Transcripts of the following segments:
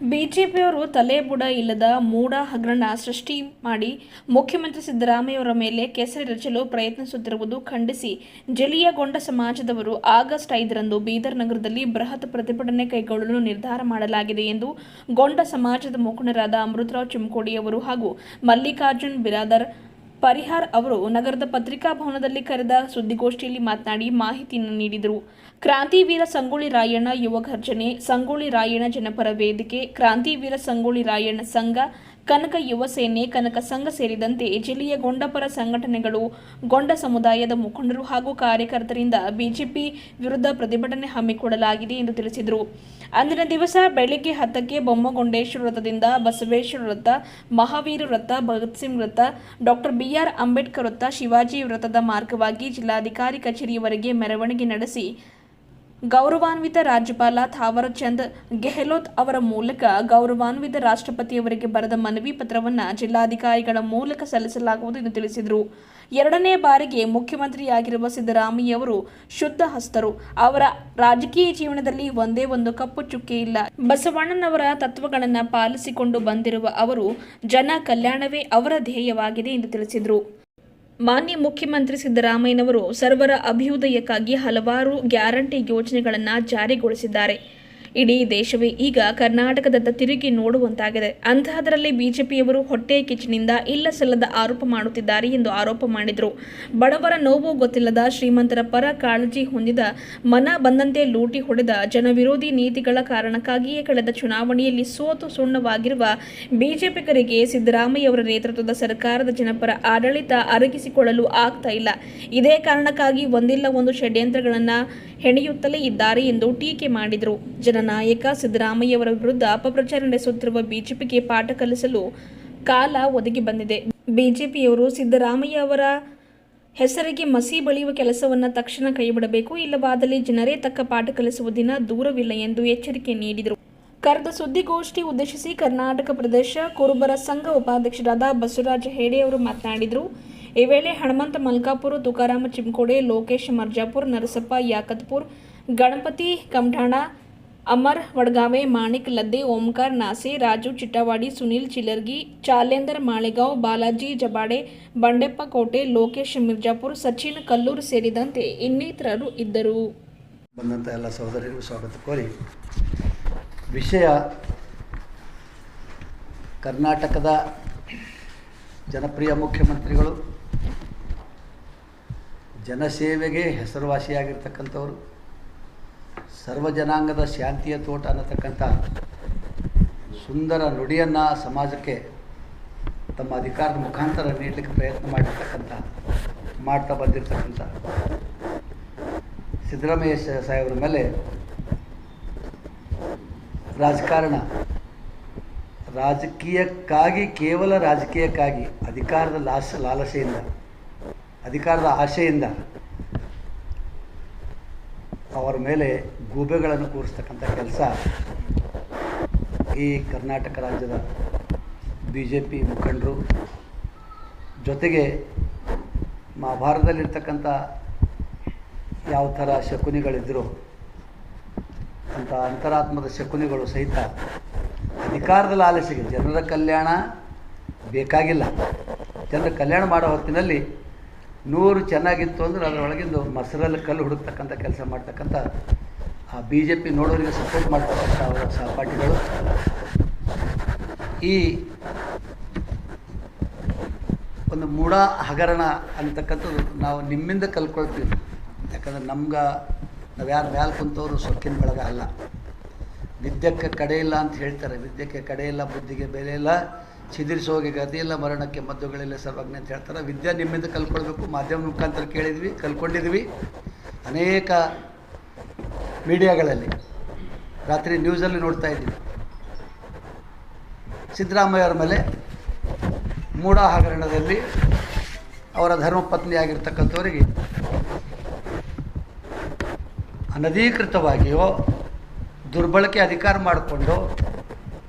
ಬಿಜೆಪಿಯವರು ತಲೆಬುಡ ಇಲ್ಲದ ಮೂಢ ಹಗರಣ ಸೃಷ್ಟಿ ಮಾಡಿ ಮುಖ್ಯಮಂತ್ರಿ ಸಿದ್ದರಾಮಯ್ಯವರ ಮೇಲೆ ಕೆಸರೆರಚಲು ಪ್ರಯತ್ನಿಸುತ್ತಿರುವುದು ಖಂಡಿಸಿ ಜಿಲ್ಲೆಯ ಗೊಂಡ ಸಮಾಜದವರು ಆಗಸ್ಟ್ 5ರಂದು ಬೀದರ್ ನಗರದಲ್ಲಿ ಬೃಹತ್ ಪ್ರತಿಭಟನೆ ಕೈಗೊಳ್ಳಲು ನಿರ್ಧಾರ ಮಾಡಲಾಗಿದೆ ಎಂದು ಗೊಂಡ ಸಮಾಜದ ಮುಖಂಡರಾದ ಅಮೃತರಾವ್ ಚಿಮ್ಕೋಡಿ ಅವರು ಹಾಗೂ ಮಲ್ಲಿಕಾರ್ಜುನ್ ಬಿರಾದರ್ ಪರಿಹಾರ್ ಅವರು ನಗರದ ಪತ್ರಿಕಾ ಭವನದಲ್ಲಿ ಕರೆದ ಸುದ್ದಿಗೋಷ್ಠಿಯಲ್ಲಿ ಮಾತನಾಡಿ ಮಾಹಿತಿಯನ್ನು ನೀಡಿದರು. ಕ್ರಾಂತಿವೀರ ಸಂಗೊಳ್ಳಿ ರಾಯಣ್ಣ ಯುವ ಘರ್ಜನೆ, ಸಂಗೊಳ್ಳಿ ರಾಯಣ್ಣ ಜನಪರ ವೇದಿಕೆ, ಕ್ರಾಂತಿವೀರ ಸಂಗೊಳ್ಳಿ ರಾಯಣ್ಣ ಸಂಘ, ಕನಕ ಯುವ ಸೇನೆ, ಕನಕ ಸಂಘ ಸೇರಿದಂತೆ ಜಿಲ್ಲೆಯ ಗೊಂಡಪರ ಸಂಘಟನೆಗಳು, ಗೊಂಡ ಸಮುದಾಯದ ಮುಖಂಡರು ಹಾಗೂ ಕಾರ್ಯಕರ್ತರಿಂದ ಬಿಜೆಪಿ ವಿರುದ್ಧ ಪ್ರತಿಭಟನೆ ಹಮ್ಮಿಕೊಳ್ಳಲಾಗಿದೆ ಎಂದು ತಿಳಿಸಿದರು. ಅಂದಿನ ದಿವಸ ಬೆಳಗ್ಗೆ 10ಕ್ಕೆ ಬೊಮ್ಮಗೊಂಡೇಶ್ವರ ವೃತ್ತದಿಂದ ಬಸವೇಶ್ವರ ವೃತ್ತ, ಮಹಾವೀರ ವೃತ್ತ, ಭಗತ್ ಸಿಂಗ್ ವೃತ್ತ, ಡಾಕ್ಟರ್ BR ಅಂಬೇಡ್ಕರ್ ವೃತ್ತ, ಶಿವಾಜಿ ವೃತ್ತದ ಮಾರ್ಗವಾಗಿ ಜಿಲ್ಲಾಧಿಕಾರಿ ಕಚೇರಿಯವರೆಗೆ ಮೆರವಣಿಗೆ ನಡೆಸಿ ಗೌರವಾನ್ವಿತ ರಾಜ್ಯಪಾಲ ಥಾವರ್ಚಂದ್ ಗೆಹ್ಲೋಟ್ ಅವರ ಮೂಲಕ ಗೌರವಾನ್ವಿತ ರಾಷ್ಟ್ರಪತಿಯವರಿಗೆ ಬರೆದ ಮನವಿ ಪತ್ರವನ್ನು ಜಿಲ್ಲಾಧಿಕಾರಿಗಳ ಮೂಲಕ ಸಲ್ಲಿಸಲಾಗುವುದು ಎಂದು ತಿಳಿಸಿದರು. ಎರಡನೇ ಬಾರಿಗೆ ಮುಖ್ಯಮಂತ್ರಿಯಾಗಿರುವ ಸಿದ್ದರಾಮಯ್ಯವರು ಶುದ್ಧ ಹಸ್ತರು. ಅವರ ರಾಜಕೀಯ ಜೀವನದಲ್ಲಿ ಒಂದೇ ಒಂದು ಕಪ್ಪು ಚುಕ್ಕೆ ಇಲ್ಲ. ಬಸವಣ್ಣನವರ ತತ್ವಗಳನ್ನು ಪಾಲಿಸಿಕೊಂಡು ಬಂದಿರುವ ಅವರು ಜನ ಕಲ್ಯಾಣವೇ ಅವರ ಧ್ಯೇಯವಾಗಿದೆ ಎಂದು ತಿಳಿಸಿದರು. ಮಾನ್ಯ ಮುಖ್ಯಮಂತ್ರಿ ಸಿದ್ದರಾಮಯ್ಯನವರು ಸರ್ವರ ಅಭ್ಯುದಯಕ್ಕಾಗಿ ಹಲವಾರು ಗ್ಯಾರಂಟಿ ಯೋಜನೆಗಳನ್ನು ಜಾರಿಗೊಳಿಸಿದ್ದಾರೆ. ಇಡೀ ದೇಶವೇ ಈಗ ಕರ್ನಾಟಕದತ್ತ ತಿರುಗಿ ನೋಡುವಂತಾಗಿದೆ. ಅಂತಹದರಲ್ಲಿ ಬಿಜೆಪಿಯವರು ಹೊಟ್ಟೆ ಕಿಚ್ಚಿನಿಂದ ಇಲ್ಲಸಲ್ಲದ ಆರೋಪ ಮಾಡುತ್ತಿದ್ದಾರೆ ಎಂದು ಆರೋಪ ಮಾಡಿದರು. ಬಡವರ ನೋವು ಗೊತ್ತಿಲ್ಲದ, ಶ್ರೀಮಂತರ ಪರ ಕಾಳಜಿ ಹೊಂದಿದ, ಮನ ಬಂದಂತೆ ಲೂಟಿ ಹೊಡೆದ, ಜನವಿರೋಧಿ ನೀತಿಗಳ ಕಾರಣಕ್ಕಾಗಿಯೇ ಕಳೆದ ಚುನಾವಣೆಯಲ್ಲಿ ಸೋತು ಸುಣ್ಣವಾಗಿರುವ ಬಿಜೆಪಿಗರಿಗೆ ಸಿದ್ದರಾಮಯ್ಯವರ ನೇತೃತ್ವದ ಸರ್ಕಾರದ ಜನಪರ ಆಡಳಿತ ಅರಗಿಸಿಕೊಳ್ಳಲು ಆಗ್ತಾ ಇಲ್ಲ. ಇದೇ ಕಾರಣಕ್ಕಾಗಿ ಒಂದಿಲ್ಲ ಒಂದು ಷಡ್ಯಂತ್ರಗಳನ್ನು ಹೆಣೆಯುತ್ತಲೇ ಇದ್ದಾರೆ ಎಂದು ಟೀಕೆ ಮಾಡಿದರು. ಜನನಾಯಕ ಸಿದ್ದರಾಮಯ್ಯವರ ವಿರುದ್ಧ ಅಪಪ್ರಚಾರ ನಡೆಸುತ್ತಿರುವ ಬಿಜೆಪಿಗೆ ಪಾಠ ಕಲಿಸಲು ಕಾಲ ಒದಗಿ ಬಂದಿದೆ. ಬಿಜೆಪಿಯವರು ಸಿದ್ದರಾಮಯ್ಯ ಅವರ ಹೆಸರಿಗೆ ಮಸಿ ಬಳಿಯುವ ಕೆಲಸವನ್ನು ತಕ್ಷಣ ಕೈಬಿಡಬೇಕು, ಇಲ್ಲವಾದಲ್ಲಿ ಜನರೇ ತಕ್ಕ ಪಾಠ ಕಲಿಸುವ ದಿನ ದೂರವಿಲ್ಲ ಎಂದು ಎಚ್ಚರಿಕೆ ನೀಡಿದರು. ಕರೆದ ಸುದ್ದಿಗೋಷ್ಠಿ ಉದ್ದೇಶಿಸಿ ಕರ್ನಾಟಕ ಪ್ರದೇಶ ಕುರುಬರ ಸಂಘ ಉಪಾಧ್ಯಕ್ಷರಾದ ಬಸವರಾಜ ಹೇಡೆ ಅವರು ಮಾತನಾಡಿದರು. ಈ ವೇಳೆ ಹನುಮಂತ ಮಲ್ಕಾಪುರ, ತುಕಾರಾಮ ಚಿಮ್ಕೋಡೆ, ಲೋಕೇಶ್ ಮರ್ಜಾಪುರ್, ನರಸಪ್ಪ ಯಾಕತ್ಪುರ್, ಗಣಪತಿ ಕಮಠಾಣ, ಅಮರ್ ವಡಗಾವೆ, ಮಾಣಿಕ್ ಲದ್ದೆ, ಓಂಕಾರ ನಾಸೆ, ರಾಜು ಚಿಟ್ಟವಾಡಿ, ಸುನೀಲ್ ಚಿಲರ್ಗಿ, ಚಾಲೇಂದರ್ ಮಾಳೆಗಾಂವ್, ಬಾಲಾಜಿ ಜಬಾಡೆ, ಬಂಡೆಪ್ಪ ಕೋಟೆ, ಲೋಕೇಶ್ ಮಿರ್ಜಾಪುರ್, ಸಚಿನ್ ಕಲ್ಲೂರು ಸೇರಿದಂತೆ ಇನ್ನಿತರರು ಇದ್ದರು. ಬಂದಂಥ ಎಲ್ಲ ಸಹೋದರರಿಗೂ ಸ್ವಾಗತ ಕೋರಿ, ವಿಷಯ ಕರ್ನಾಟಕದ ಜನಪ್ರಿಯ ಮುಖ್ಯಮಂತ್ರಿಗಳು, ಜನಸೇವೆಗೆ ಹೆಸರುವಾಸಿಯಾಗಿರ್ತಕ್ಕಂಥವರು, ಸರ್ವ ಜನಾಂಗದ ಶಾಂತಿಯ ತೋಟ ಅನ್ನತಕ್ಕಂಥ ಸುಂದರ ನುಡಿಯನ್ನು ಸಮಾಜಕ್ಕೆ ತಮ್ಮ ಅಧಿಕಾರದ ಮುಖಾಂತರ ನೀಡಲಿಕ್ಕೆ ಪ್ರಯತ್ನ ಮಾಡ್ತಾ ಬಂದಿರತಕ್ಕಂಥ ಸಿದ್ದರಾಮಯ್ಯ ಸಾಹೇಬರ ಮೇಲೆ ರಾಜಕಾರಣ ರಾಜಕೀಯಕ್ಕಾಗಿ, ಕೇವಲ ರಾಜಕೀಯಕ್ಕಾಗಿ ಅಧಿಕಾರದ ಲಾಲಸೆಯಿಂದ, ಅಧಿಕಾರದ ಆಶೆಯಿಂದ ಅವರ ಮೇಲೆ ಗೂಬೆಗಳನ್ನು ಕೂರಿಸ್ತಕ್ಕಂಥ ಕೆಲಸ ಈ ಕರ್ನಾಟಕ ರಾಜ್ಯದ BJP ಮುಖಂಡರು, ಜೊತೆಗೆ ಮಹಾಭಾರತದಲ್ಲಿರ್ತಕ್ಕಂಥ ಯಾವ ಥರ ಶಕುನಿಗಳಿದ್ದರೂ ಅಂಥ ಅಂತರಾತ್ಮದ ಶಕುನಿಗಳು ಸಹಿತ ಅಧಿಕಾರದ ಲಾಲಸೆಗೆ, ಜನರ ಕಲ್ಯಾಣ ಬೇಕಾಗಿಲ್ಲ, ಜನರ ಕಲ್ಯಾಣ ಮಾಡೋ ಹೊತ್ತಿನಲ್ಲಿ 100 ಚೆನ್ನಾಗಿತ್ತು ಅಂದರೆ ಅದರೊಳಗಿಂದು ಮೊಸರಲ್ಲಿ ಕಲ್ಲು ಹುಡುಕ್ತಕ್ಕಂಥ ಕೆಲಸ ಮಾಡ್ತಕ್ಕಂಥ ಆ BJP ನೋಡೋರಿಗೆ ಸಪೋರ್ಟ್ ಮಾಡ್ತಕ್ಕಂಥ ಅವರ ಸಹಪಾಠಿಗಳು ಈ ಒಂದು ಮೂಢ ಹಗರಣ ಅಂತಕ್ಕಂಥದ್ದು ನಾವು ನಿಮ್ಮಿಂದ ಕಲ್ಕೊಳ್ತೀವಿ. ಯಾಕಂದರೆ ನಾವು ಯಾರು ಮ್ಯಾಲೆ ಕುಂತವರು ಸೊಕ್ಕಿನ ಬೆಳಗ ಅಲ್ಲ. ವಿದ್ಯೆಗೆ ಕಡೆ ಇಲ್ಲ ಅಂತ ಹೇಳ್ತಾರೆ. ವಿದ್ಯೆಗೆ ಕಡೆ ಇಲ್ಲ, ಬುದ್ಧಿಗೆ ಬೆಲೆ ಇಲ್ಲ, ಚಿದಿರಿಸೋಗಿ ಗತಿಯಿಲ್ಲ, ಮರಣಕ್ಕೆ ಮದ್ದುಗಳಿಲ್ಲ ಸರ್ವಜ್ಞ ಅಂತ ಹೇಳ್ತಾರೆ. ವಿದ್ಯೆ ನಿಮ್ಮಿಂದ ಕಲ್ಕೊಳ್ಬೇಕು. ಮಾಧ್ಯಮ ಮುಖಾಂತರ ಕೇಳಿದ್ವಿ, ಕಲ್ಕೊಂಡಿದ್ವಿ. ಅನೇಕ ಮೀಡಿಯಾಗಳಲ್ಲಿ ರಾತ್ರಿ ನ್ಯೂಸಲ್ಲಿ ನೋಡ್ತಾ ಇದ್ವಿ. ಸಿದ್ದರಾಮಯ್ಯ ಅವರ ಮೇಲೆ ಮೂಢ ಹಗರಣದಲ್ಲಿ ಅವರ ಧರ್ಮಪತ್ನಿ ಆಗಿರ್ತಕ್ಕಂಥವರಿಗೆ ಅನಧಿಕೃತವಾಗಿಯೋ ದುರ್ಬಳಕೆ ಅಧಿಕಾರ ಮಾಡಿಕೊಂಡು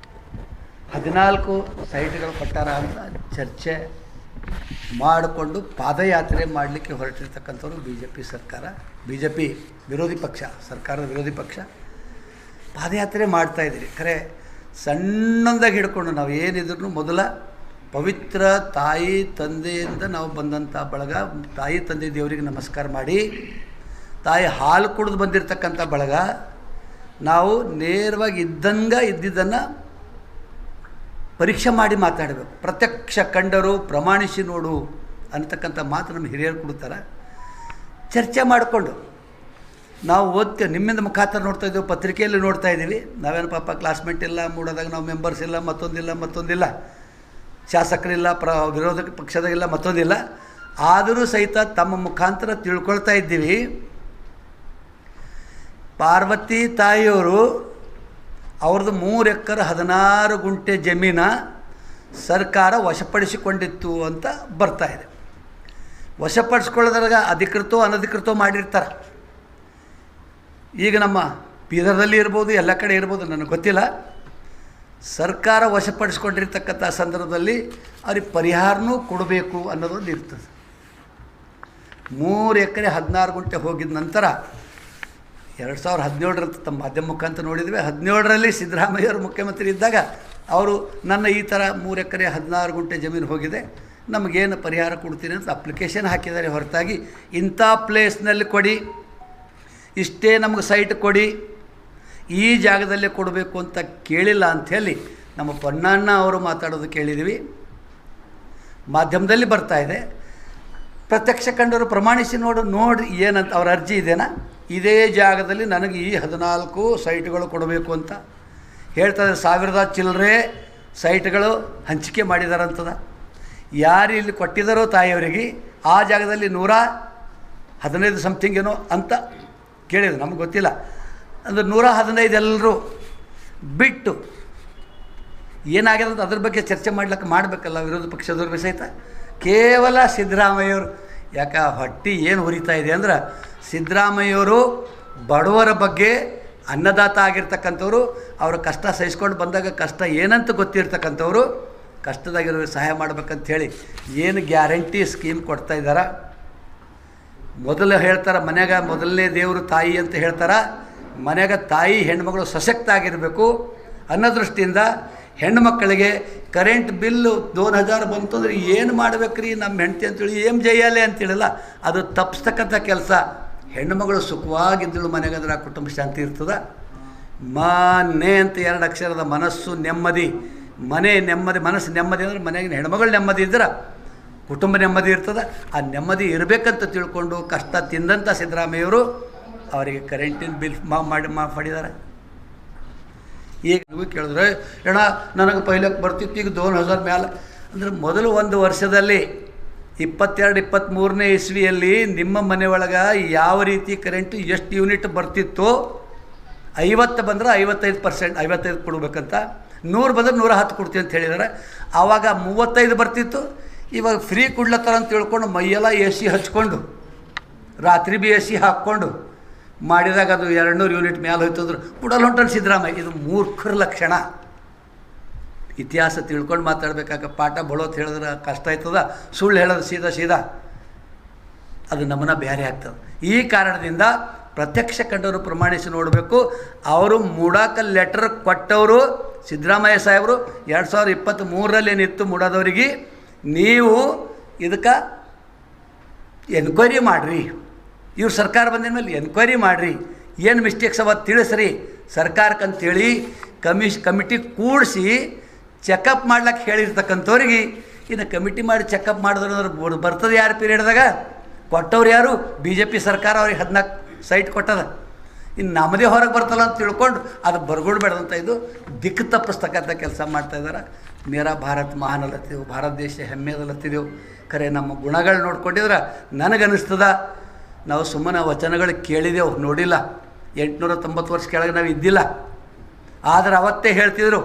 14 ಸೈಟ್ಗಳು ಕೊಟ್ಟಾರ ಅಂತ ಚರ್ಚೆ ಮಾಡಿಕೊಂಡು ಪಾದಯಾತ್ರೆ ಮಾಡಲಿಕ್ಕೆ ಹೊರಟಿರ್ತಕ್ಕಂಥವ್ರು BJP ಸರ್ಕಾರ, ವಿರೋಧಿ ಪಕ್ಷ, ಸರ್ಕಾರದ ವಿರೋಧಿ ಪಕ್ಷ ಪಾದಯಾತ್ರೆ ಮಾಡ್ತಾಯಿದ್ದೀರಿ. ಖರೆ ಸಣ್ಣದಾಗಿ ಹಿಡ್ಕೊಂಡು ನಾವು ಏನಿದ್ರು ಮೊದಲ ಪವಿತ್ರ ತಾಯಿ ತಂದೆಯಿಂದ ನಾವು ಬಂದಂಥ ಬಳಗ, ತಾಯಿ ತಂದೆ ದೇವರಿಗೆ ನಮಸ್ಕಾರ ಮಾಡಿ, ತಾಯಿ ಹಾಲು ಕುಡಿದು ಬಂದಿರತಕ್ಕಂಥ ಬಳಗ, ನಾವು ನೇರವಾಗಿ ಇದ್ದಿದ್ದನ್ನು ಪರೀಕ್ಷೆ ಮಾಡಿ ಮಾತಾಡಬೇಕು. ಪ್ರತ್ಯಕ್ಷ ಕಂಡರು ಪ್ರಮಾಣಿಸಿ ನೋಡು ಅಂತಕ್ಕಂಥ ಮಾತು ನಮ್ಮ ಹಿರಿಯರು ಕೊಡ್ತಾರೆ. ಚರ್ಚೆ ಮಾಡಿಕೊಂಡು ನಾವು ಓದ್ತೇವೆ, ನಿಮ್ಮಿಂದ ಮುಖಾಂತರ ನೋಡ್ತಾ ಇದ್ದೇವೆ, ಪತ್ರಿಕೆಯಲ್ಲಿ ನೋಡ್ತಾ ಇದ್ದೀವಿ. ನಾವೇನು ಪಾಪ ಕ್ಲಾಸ್ಮೇಟ್ ಇಲ್ಲ, ಮೂಡೋದಾಗ ನಾವು ಮೆಂಬರ್ಸ್ ಇಲ್ಲ, ಮತ್ತೊಂದಿಲ್ಲ, ಶಾಸಕರಿಲ್ಲ, ವಿರೋಧ ಪಕ್ಷದಾಗಿಲ್ಲ, ಮತ್ತೊಂದಿಲ್ಲ. ಆದರೂ ಸಹಿತ ತಮ್ಮ ಮುಖಾಂತರ ತಿಳ್ಕೊಳ್ತಾ ಇದ್ದೀವಿ, ಪಾರ್ವತಿ ತಾಯಿಯವರು ಅವ್ರದ್ದು 3 ಎಕರೆ 16 ಗುಂಟೆ ಜಮೀನ ಸರ್ಕಾರ ವಶಪಡಿಸಿಕೊಂಡಿತ್ತು ಅಂತ ಬರ್ತಾ ಇದೆ. ವಶಪಡಿಸ್ಕೊಳ್ಳೋದ್ರಾಗ ಅಧಿಕೃತ ಅನಧಿಕೃತ ಮಾಡಿರ್ತಾರೆ. ಈಗ ನಮ್ಮ ಬೀದರ್ದಲ್ಲಿ ಇರ್ಬೋದು, ಎಲ್ಲ ಕಡೆ ಇರ್ಬೋದು, ನನಗೆ ಗೊತ್ತಿಲ್ಲ. ಸರ್ಕಾರ ವಶಪಡಿಸ್ಕೊಂಡಿರ್ತಕ್ಕಂಥ ಸಂದರ್ಭದಲ್ಲಿ ಅವ್ರಿಗೆ ಪರಿಹಾರನೂ ಕೊಡಬೇಕು ಅನ್ನೋದೊಂದು ಇರ್ತದೆ. 3 ಎಕರೆ 16 ಗುಂಟೆ ಹೋಗಿದ ನಂತರ 2017 ತಮ್ಮ ಮಾಧ್ಯಮ ಮುಖಾಂತರ ನೋಡಿದ್ವಿ. 17ರಲ್ಲಿ ಸಿದ್ದರಾಮಯ್ಯವರು ಮುಖ್ಯಮಂತ್ರಿ ಇದ್ದಾಗ ಅವರು ನನ್ನ ಈ ಥರ 3 ಎಕರೆ 16 ಗುಂಟೆ ಜಮೀನು ಹೋಗಿದೆ, ನಮಗೇನು ಪರಿಹಾರ ಕೊಡ್ತೀನಿ ಅಂತ ಅಪ್ಲಿಕೇಶನ್ ಹಾಕಿದ್ದಾರೆ. ಹೊರತಾಗಿ ಇಂಥ ಪ್ಲೇಸ್ನಲ್ಲಿ ಕೊಡಿ, ಇಷ್ಟೇ ನಮಗೆ ಸೈಟ್ ಕೊಡಿ, ಈ ಜಾಗದಲ್ಲೇ ಕೊಡಬೇಕು ಅಂತ ಕೇಳಿಲ್ಲ ಅಂಥೇಳಿ ನಮ್ಮ ಪೊನ್ನಣ್ಣ ಅವರು ಮಾತಾಡೋದು ಕೇಳಿದ್ದೀವಿ. ಮಾಧ್ಯಮದಲ್ಲಿ ಬರ್ತಾ ಇದೆ. ಪ್ರತ್ಯಕ್ಷ ಕಂಡವರು ಪ್ರಮಾಣಿಸಿ ನೋಡಿ ಏನಂತ ಅವ್ರ ಅರ್ಜಿ ಇದೆನಾ, ಇದೇ ಜಾಗದಲ್ಲಿ ನನಗೆ ಈ 14 ಸೈಟ್ಗಳು ಕೊಡಬೇಕು ಅಂತ ಹೇಳ್ತಾರೆ. 1000 ಚಿಲ್ಲರೆ ಸೈಟ್ಗಳು ಹಂಚಿಕೆ ಮಾಡಿದಾರಂತದ. ಯಾರು ಇಲ್ಲಿ ಕೊಟ್ಟಿದ್ದಾರೋ ತಾಯಿಯವರಿಗೆ ಆ ಜಾಗದಲ್ಲಿ 115 ಸಮಥಿಂಗ್ ಏನೋ ಅಂತ ಕೇಳಿದ್ರು, ನಮಗೆ ಗೊತ್ತಿಲ್ಲ. ಅಂದರೆ 115 ಎಲ್ಲರೂ ಬಿಟ್ಟು ಏನಾಗಿದೆ ಅಂತ ಅದ್ರ ಬಗ್ಗೆ ಚರ್ಚೆ ಮಾಡಬೇಕಲ್ಲ ವಿರೋಧ ಪಕ್ಷದವ್ರಿಗೆ ಸಹಿತ. ಕೇವಲ ಸಿದ್ದರಾಮಯ್ಯವರು ಯಾಕೆ ಹೊಟ್ಟೆ ಏನು ಹುರಿತಾ ಇದೆ ಅಂದ್ರೆ, ಸಿದ್ದರಾಮಯ್ಯವರು ಬಡವರ ಬಗ್ಗೆ ಅನ್ನದಾತ ಆಗಿರ್ತಕ್ಕಂಥವ್ರು, ಅವರ ಕಷ್ಟ ಸಹಿಸ್ಕೊಂಡು ಬಂದಾಗ ಕಷ್ಟ ಏನಂತ ಗೊತ್ತಿರ್ತಕ್ಕಂಥವ್ರು, ಕಷ್ಟದಾಗಿರೋ ಸಹಾಯ ಮಾಡ್ಬೇಕಂಥೇಳಿ ಏನು ಗ್ಯಾರಂಟಿ ಸ್ಕೀಮ್ ಕೊಡ್ತಾ ಇದ್ದಾರೆ. ಮೊದಲು ಹೇಳ್ತಾರೆ ಮನ್ಯಾಗ ಮೊದಲನೇ ದೇವರು ತಾಯಿ ಅಂತ ಹೇಳ್ತಾರೆ. ಮನ್ಯಾಗ ತಾಯಿ ಹೆಣ್ಮಗಳು ಸಶಕ್ತ ಆಗಿರಬೇಕು ಅನ್ನೋ ದೃಷ್ಟಿಯಿಂದ ಹೆಣ್ಣುಮಕ್ಕಳಿಗೆ ಕರೆಂಟ್ ಬಿಲ್ಲು 2000 ಬಂತು ಅಂದರೆ ಏನು ಮಾಡ್ಬೇಕ್ರಿ ನಮ್ಮ ಹೆಂಡತಿ ಅಂತೇಳಿ ಏನು ಜೈಯಾಲೆ ಅಂತೇಳಿಲ್ಲ, ಅದು ತಪ್ಪಿಸ್ತಕ್ಕಂಥ ಕೆಲಸ. ಹೆಣ್ಣುಮಗಳು ಸುಖವಾಗಿದ್ದಳು ಮನೆಗೆ ಅಂದ್ರೆ ಆ ಕುಟುಂಬ ಶಾಂತಿ ಇರ್ತದೆ. ಮನೆ ಅಂತ 2 ಅಕ್ಷರದ ಮನಸ್ಸು ನೆಮ್ಮದಿ, ಮನೆ ನೆಮ್ಮದಿ, ಮನಸ್ಸು ನೆಮ್ಮದಿ ಅಂದರೆ ಮನೆಗಿನ ಹೆಣ್ಮಗಳು ನೆಮ್ಮದಿ ಇದ್ರೆ ಕುಟುಂಬ ನೆಮ್ಮದಿ ಇರ್ತದೆ. ಆ ನೆಮ್ಮದಿ ಇರಬೇಕಂತ ತಿಳ್ಕೊಂಡು ಕಷ್ಟ ತಿಂದಂಥ ಸಿದ್ದರಾಮಯ್ಯವರು ಅವರಿಗೆ ಕರೆಂಟಿನ ಬಿಲ್ ಮಾಡಿದ್ದಾರೆ. ಈಗ ನೀವು ಕೇಳಿದ್ರೆ ಅಣ್ಣ ನನಗೆ ಪೈಲಕ್ಕೆ ಬರ್ತಿತ್ತು, ಈಗ 2000 ಮೇಲೆ ಅಂದರೆ ಮೊದಲು ಒಂದು ವರ್ಷದಲ್ಲಿ 22-23ನೇ ಇಸ್ವಿಯಲ್ಲಿ ನಿಮ್ಮ ಮನೆ ಒಳಗೆ ಯಾವ ರೀತಿ ಕರೆಂಟು ಎಷ್ಟು ಯೂನಿಟ್ ಬರ್ತಿತ್ತು, 50 ಬಂದರೆ 55%, 55 ಕೊಡಬೇಕಂತ, 100 ಬಂದರೆ 110 ಕೊಡ್ತೀವಿ ಅಂತ ಹೇಳಿದ್ದಾರೆ. ಆವಾಗ 35 ಬರ್ತಿತ್ತು. ಇವಾಗ ಫ್ರೀ ಕೊಡ್ಲತ್ತಾರ ಅಂತ ತಿಳ್ಕೊಂಡು ಮೈಯೆಲ್ಲ AC ಹಚ್ಕೊಂಡು ರಾತ್ರಿ ಬಿ AC ಹಾಕ್ಕೊಂಡು ಮಾಡಿದಾಗ ಅದು 200 ಯೂನಿಟ್ ಮೇಲೆ ಹೋಯ್ತಂದ್ರೆ ಕೊಡಲು ಹೊಂಟಲ್ಲಿ ಸಿದ್ದರಾಮಯ್ಯ. ಇದು ಮೂರ್ಖರ ಲಕ್ಷಣ. ಇತಿಹಾಸ ತಿಳ್ಕೊಂಡು ಮಾತಾಡಬೇಕಾಗ ಪಾಠ ಬಳೋತ್ ಹೇಳಿದ್ರೆ ಕಷ್ಟ ಆಯ್ತದ, ಸುಳ್ಳು ಹೇಳೋದು ಸೀದಾ ಅದು ನಮ್ಮನ್ನ ಬೇರೆ ಆಗ್ತದೆ. ಈ ಕಾರಣದಿಂದ ಪ್ರತ್ಯಕ್ಷ ಕಂಡವರು ಪ್ರಮಾಣಿಸಿ ನೋಡಬೇಕು. ಅವರು ಮೂಡಾಕ ಲೆಟರ್ ಕೊಟ್ಟವರು ಸಿದ್ದರಾಮಯ್ಯ ಸಾಹೇಬರು 2023ರಲ್ಲಿ ಏನಿತ್ತು ಮೂಡಾದವರಿಗೆ, ನೀವು ಇದಕ್ಕೆ ಎನ್ಕ್ವೈರಿ ಮಾಡಿರಿ, ಇವ್ರು ಸರ್ಕಾರ ಬಂದಿದ ಮೇಲೆ ಎನ್ಕ್ವೈರಿ ಮಾಡಿರಿ, ಏನು ಮಿಸ್ಟೇಕ್ಸ್ ಅವ ತಿಳಿಸ್ರಿ ಸರ್ಕಾರಕ್ಕಂತೇಳಿ ಕಮಿಟಿ ಕೂಡಿಸಿ ಚೆಕಪ್ ಮಾಡ್ಲಿಕ್ಕೆ ಹೇಳಿರ್ತಕ್ಕಂಥವ್ರಿಗೆ ಇನ್ನು ಕಮಿಟಿ ಮಾಡಿ ಚೆಕಪ್ ಮಾಡಿದ್ರೆ ಬರ್ತದೆ ಯಾರು ಪೀರಿಯಡ್ದಾಗ? ಕೊಟ್ಟವ್ರು ಯಾರು? BJP ಸರ್ಕಾರ ಅವ್ರಿಗೆ 14 ಸೈಟ್ ಕೊಟ್ಟದ. ಇನ್ನು ನಮ್ಮದೇ ಹೊರಗೆ ಬರ್ತಲ್ಲ ಅಂತ ತಿಳ್ಕೊಂಡು ಅದು ಬರ್ಗೊಡ್ಬೇಡಂತ ಇದು ದಿಕ್ಕು ತಪ್ಪಿಸ್ತಕ್ಕಂಥ ಕೆಲಸ ಮಾಡ್ತಾಯಿದ್ದಾರೆ. ಮೇರಾ ಭಾರತ್ ಮಹಾನಲ್ಲತ್ತಿದೆವು, ಭಾರತ ದೇಶ ಹೆಮ್ಮೆದಲ್ಲತ್ತಿದೆವು. ಖರೆ ನಮ್ಮ ಗುಣಗಳು ನೋಡ್ಕೊಂಡಿದ್ರೆ ನನಗನ್ನಿಸ್ತದ ನಾವು ಸುಮ್ಮನೆ ವಚನಗಳು ಕೇಳಿದೆವು, ನೋಡಿಲ್ಲ. 890 ವರ್ಷ ಕೆಳಗೆ ನಾವು ಇದ್ದಿಲ್ಲ. ಆದರೆ ಅವತ್ತೇ ಹೇಳ್ತಿದ್ರು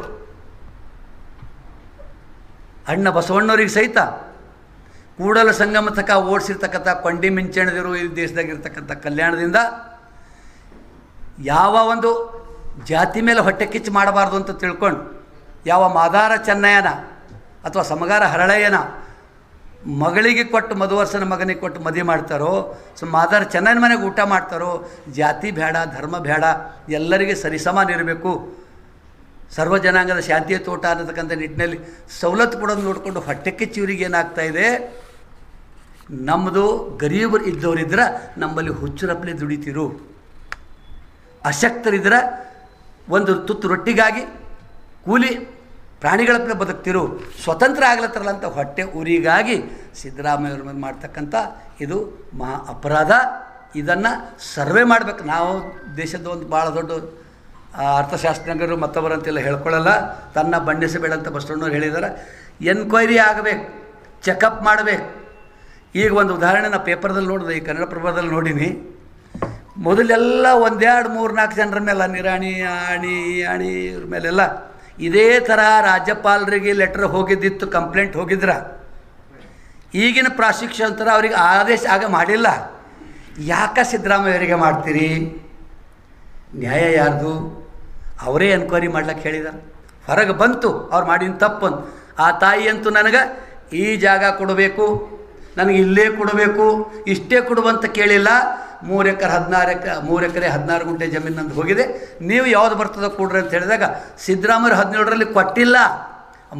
ಅಣ್ಣ ಬಸವಣ್ಣವ್ರಿಗೆ ಸಹಿತ ಕೂಡಲ ಸಂಗಮ ತಕ ಓಡಿಸಿರ್ತಕ್ಕಂಥ ಕೊಂಡಿ ಮಿಂಚಣದಿರು ಈ ದೇಶದಾಗಿರ್ತಕ್ಕಂಥ ಕಲ್ಯಾಣದಿಂದ ಯಾವ ಒಂದು ಜಾತಿ ಮೇಲೆ ಹೊಟ್ಟೆ ಕಿಚ್ಚು ಮಾಡಬಾರ್ದು ಅಂತ ತಿಳ್ಕೊಂಡು, ಯಾವ ಮಾದಾರ ಚೆನ್ನಯ್ಯನ ಅಥವಾ ಸಮಗಾರ ಹರಳಯ್ಯನ ಮಗಳಿಗೆ ಕೊಟ್ಟು ಮಧುವರ್ಷನ ಮಗನಿಗೆ ಕೊಟ್ಟು ಮದುವೆ ಮಾಡ್ತಾರೋ, ಮಾದಾರ ಚೆನ್ನಯ್ಯನ ಮನೆಗೆ ಊಟ ಮಾಡ್ತಾರೋ, ಜಾತಿ ಬೇಡ, ಧರ್ಮ ಬೇಡ, ಎಲ್ಲರಿಗೆ ಸರಿಸಮಾನ ಇರಬೇಕು. ಸರ್ವ ಜನಾಂಗದ ಶಾಂತಿಯ ತೋಟ ಅನ್ನತಕ್ಕಂಥ ನಿಟ್ಟಿನಲ್ಲಿ ಸವಲತ್ತು ಕೊಡೋದು ನೋಡಿಕೊಂಡು ಹೊಟ್ಟೆ ಕಿಚ್ಚುವರಿಗೆ ಏನಾಗ್ತಾ ಇದೆ, ನಮ್ಮದು ಗರೀಬರು ಇದ್ದವರಿದ್ರೆ ನಮ್ಮಲ್ಲಿ ಹುಚ್ಚುರಪ್ಪಲೆ ದುಡಿತೀರು, ಅಶಕ್ತರಿದ್ರೆ ಒಂದು ತುತ್ತು ರೊಟ್ಟಿಗಾಗಿ ಕೂಲಿ ಪ್ರಾಣಿಗಳಪ್ಪಲೆ ಬದುಕ್ತಿರು, ಸ್ವತಂತ್ರ ಆಗ್ಲತ್ತಾರಲ್ಲ ಅಂತ ಹೊಟ್ಟೆ ಉರಿಗಾಗಿ ಸಿದ್ದರಾಮಯ್ಯವ್ರ ಮೇಲೆ ಮಾಡ್ತಕ್ಕಂಥ ಇದು ಮಹಾ ಅಪರಾಧ. ಇದನ್ನು ಸರ್ವೆ ಮಾಡಬೇಕು. ನಾವು ದೇಶದ ಒಂದು ಭಾಳ ದೊಡ್ಡ ಅರ್ಥಶಾಸ್ತ್ರಜ್ಞರು ಮತ್ತೊಬ್ಬರಂತೆಲ್ಲ ಹೇಳ್ಕೊಳ್ಳಲ್ಲ, ತನ್ನ ಬಣ್ಣಿಸಬೇಡ ಅಂತ ಬಸವಣ್ಣವ್ರು ಹೇಳಿದ್ದಾರೆ. ಎನ್ಕ್ವೈರಿ ಆಗಬೇಕು, ಚೆಕಪ್ ಮಾಡಬೇಕು. ಈಗ ಒಂದು ಉದಾಹರಣೆ ನಾನು ಪೇಪರ್ದಲ್ಲಿ ನೋಡಿದೆ, ಈ ಕನ್ನಡಪ್ರಭದಲ್ಲಿ ನೋಡೀನಿ. ಮೊದಲೆಲ್ಲ 1, 2, 3, 4 ಜನರ ಮೇಲೆ ನಿರಾಣಿ ಆಣಿ ಇವ್ರ ಮೇಲೆಲ್ಲ ಇದೇ ಥರ ರಾಜ್ಯಪಾಲರಿಗೆ ಲೆಟ್ರ್ ಹೋಗಿದ್ದಿತ್ತು, ಕಂಪ್ಲೇಂಟ್ ಹೋಗಿದ್ರ. ಈಗಿನ ಪ್ರಾಸಿಕ್ಯೂಷನ್ ಅವ್ರಿಗೆ ಆದೇಶ ಆಗ ಮಾಡಿಲ್ಲ. ಯಾಕೆ ಸಿದ್ದರಾಮಯ್ಯವರಿಗೆ ಮಾಡ್ತೀರಿ? ನ್ಯಾಯ ಯಾರ್ದು? ಅವರೇ ಎನ್ಕ್ವೈರಿ ಮಾಡ್ಲಿಕ್ಕೆ ಹೇಳಿದ್ದಾರೆ. ಹೊರಗೆ ಬಂತು ಅವ್ರು ಮಾಡಿದ ತಪ್ಪಂತ. ಆ ತಾಯಿ ಅಂತೂ ನನಗೆ ಈ ಜಾಗ ಕೊಡಬೇಕು, ನನಗೆ ಇಲ್ಲೇ ಕೊಡಬೇಕು, ಇಷ್ಟೇ ಕೊಡುವಂತ ಕೇಳಿಲ್ಲ. 3 ಎಕರೆ 16 ಗುಂಟೆ ಜಮೀನು ನಂದು ಹೋಗಿದೆ, ನೀವು ಯಾವ್ದು ಬರ್ತದೋ ಕೊಡ್ರಿ ಅಂತ ಹೇಳಿದಾಗ ಸಿದ್ದರಾಮಯ್ಯ 17ರಲ್ಲಿ ಕೊಟ್ಟಿಲ್ಲ.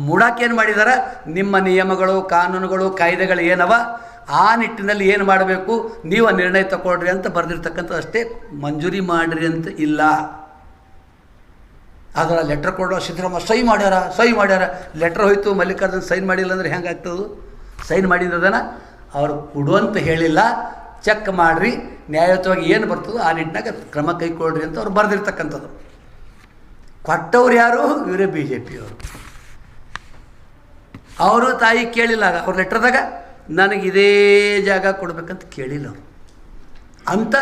ಮೂಡಾಕೇನು ಮಾಡಿದ್ದಾರೆ, ನಿಮ್ಮ ನಿಯಮಗಳು ಕಾನೂನುಗಳು ಕಾಯ್ದೆಗಳು ಏನವ ಆ ನಿಟ್ಟಿನಲ್ಲಿ ಏನು ಮಾಡಬೇಕು ನೀವು ನಿರ್ಣಯ ತಗೊಳ್ರಿ ಅಂತ ಬರೆದಿರ್ತಕ್ಕಂಥ ಅಷ್ಟೇ, ಮಂಜೂರಿ ಮಾಡಿರಿ ಅಂತ ಇಲ್ಲ. ಅದರ ಲೆಟ್ರ್ ಕೊಡೋ ಸಿದ್ದರಾಮಯ್ಯ ಸಹಿ ಮಾಡ್ಯಾರ ಲೆಟ್ರ್ ಹೋಯ್ತು, ಮಲ್ಲಿಕಾರ್ಜುನ್ ಸೈನ್ ಮಾಡಿಲ್ಲ ಅಂದರೆ ಹೆಂಗಾಗ್ತದೆ? ಸೈನ್ ಮಾಡಿದ್ದದನ್ನು ಅವರು ಕೊಡುವಂತ ಹೇಳಿಲ್ಲ. ಚೆಕ್ ಮಾಡಿರಿ, ನ್ಯಾಯಯುತವಾಗಿ ಏನು ಬರ್ತದೋ ಆ ನಿಟ್ಟಿನಾಗ ಕ್ರಮ ಕೈಗೊಳ್ಳ್ರಿ ಅಂತ ಅವ್ರು ಬರೆದಿರ್ತಕ್ಕಂಥದ್ದು. ಕೊಟ್ಟವ್ರು ಯಾರು? ಇವರೇ BJP ಅವರು. ಅವರು ತಾಯಿ ಕೇಳಿಲ್ಲ, ಅವ್ರ ಲೆಟ್ರದಾಗ ನನಗೆ ಇದೇ ಜಾಗ ಕೊಡಬೇಕಂತ ಕೇಳಿಲ್ಲ ಅವರು ಅಂತ.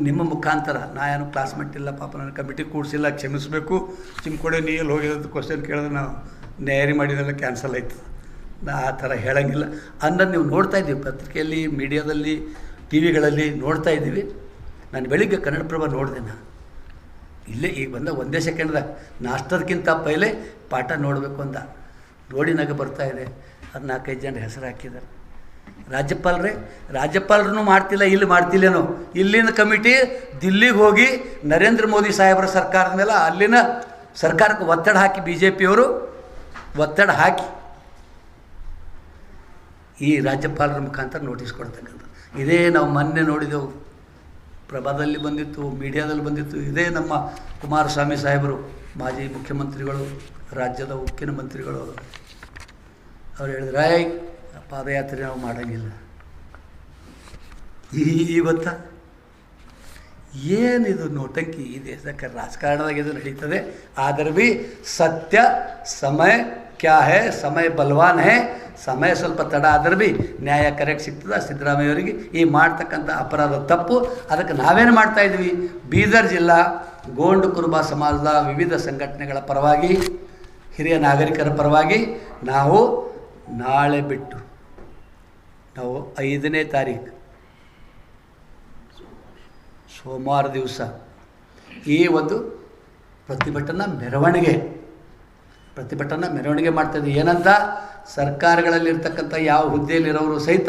ನಿಮ್ಮ ಮುಖಾಂತರ ನಾ ಏನು ಕ್ಲಾಸ್ಮೇಟ್ ಇಲ್ಲ ಪಾಪ, ನನ್ನ ಕಮಿಟಿ ಕೂಡಿಸಿಲ್ಲ, ಕ್ಷಮಿಸಬೇಕು. ಚಿಮ್ಕೊಡೆ ನೀಯಲ್ಲಿ ಹೋಗಿದ್ದು ಕ್ವಶನ್ ಕೇಳಿದ್ರೆ ನಾವು ನ್ಯಾಯಾರಿ ಮಾಡಿದೆಲ್ಲ ಕ್ಯಾನ್ಸಲ್ ಆಯ್ತು. ನಾ ಆ ಥರ ಹೇಳೋಂಗಿಲ್ಲ ಅನ್ನೋದು ನೀವು ನೋಡ್ತಾ ಇದ್ದೀವಿ, ಪತ್ರಿಕೆಯಲ್ಲಿ, ಮೀಡಿಯಾದಲ್ಲಿ, ಟಿ ವಿಗಳಲ್ಲಿ ನೋಡ್ತಾ ಇದ್ದೀವಿ. ನಾನು ಬೆಳಿಗ್ಗೆ ಕನ್ನಡಪ್ರಭ ನೋಡಿದೆ. ಇಲ್ಲೇ ಈಗ ಬಂದ ಒಂದೇ ಸೆಕೆಂಡ್ದಾಗ ನಾಷ್ಟದಕ್ಕಿಂತ ಪೈಲೆ ಪಾಠ ನೋಡಬೇಕು ಅಂತ ನೋಡಿ ನಗೆ ಬರ್ತಾಯಿದೆ. ಅದು 4-5 ಜನ ಹೆಸರು ಹಾಕಿದ್ದಾರೆ. ರಾಜ್ಯಪಾಲರನ್ನು ಮಾಡ್ತಿಲ್ಲ, ಇಲ್ಲಿ ಮಾಡ್ತಿಲ್ಲೇನೋ. ಇಲ್ಲಿನ ಕಮಿಟಿ ದಿಲ್ಲಿಗೆ ಹೋಗಿ ನರೇಂದ್ರ ಮೋದಿ ಸಾಹೇಬರ ಸರ್ಕಾರದ ಮೇಲೆ ಅಲ್ಲಿನ ಸರ್ಕಾರಕ್ಕೆ ಒತ್ತಡ ಹಾಕಿ, BJPಯವರು ಒತ್ತಡ ಹಾಕಿ ಈ ರಾಜ್ಯಪಾಲರ ಮುಖಾಂತರ ನೋಟಿಸ್ ಕೊಡ್ತಕ್ಕಂಥ. ಇದೇ ನಾವು ಮೊನ್ನೆ ನೋಡಿದೆವು, ಪ್ರಭಾದಲ್ಲಿ ಬಂದಿತ್ತು, ಮೀಡಿಯಾದಲ್ಲಿ ಬಂದಿತ್ತು. ಇದೇ ನಮ್ಮ ಕುಮಾರಸ್ವಾಮಿ ಸಾಹೇಬರು, ಮಾಜಿ ಮುಖ್ಯಮಂತ್ರಿಗಳು, ರಾಜ್ಯದ ಉಕ್ಕಿನ ಮಂತ್ರಿಗಳು, ಅವ್ರು ಹೇಳಿದ್ರೆ ಪಾದಯಾತ್ರೆ ನಾವು ಮಾಡೋಂಗಿಲ್ಲ. ಇವತ್ತ ಏನಿದು ನೋಟಂಕಿ? ಈ ದೇಶಕ್ಕೆ ರಾಜಕಾರಣದಾಗ ಇದು ನಡೀತದೆ. ಆದರೆ ಭೀ ಸತ್ಯ ಸಮಯ ಕ್ಯಾ ಹೇ, ಸಮಯ ಬಲವಾನ್ ಹೇ. ಸಮಯ ಸ್ವಲ್ಪ ತಡ ಆದ್ರೆ ಭೀ ನ್ಯಾಯ ಕರೆಕ್ಟ್ ಸಿಗ್ತದೆ ಸಿದ್ದರಾಮಯ್ಯವರಿಗೆ. ಈ ಮಾಡ್ತಕ್ಕಂಥ ಅಪರಾಧ ತಪ್ಪು. ಅದಕ್ಕೆ ನಾವೇನು ಮಾಡ್ತಾಯಿದ್ವಿ, ಬೀದರ್ ಜಿಲ್ಲಾ ಗೋಂಡು ಕುರುಬ ಸಮಾಜದ ವಿವಿಧ ಸಂಘಟನೆಗಳ ಪರವಾಗಿ, ಹಿರಿಯ ನಾಗರಿಕರ ಪರವಾಗಿ ನಾವು ನಾಳೆ ಬಿಟ್ಟು ನಾವು 5ನೇ ತಾರೀಕು ಸೋಮವಾರ ದಿವಸ ಈ ಒಂದು ಪ್ರತಿಭಟನಾ ಮೆರವಣಿಗೆ ಮಾಡ್ತಾಯಿದ್ವಿ. ಏನಂತ, ಸರ್ಕಾರಗಳಲ್ಲಿರ್ತಕ್ಕಂಥ ಯಾವ ಹುದ್ದೆಯಲ್ಲಿರೋರು ಸಹಿತ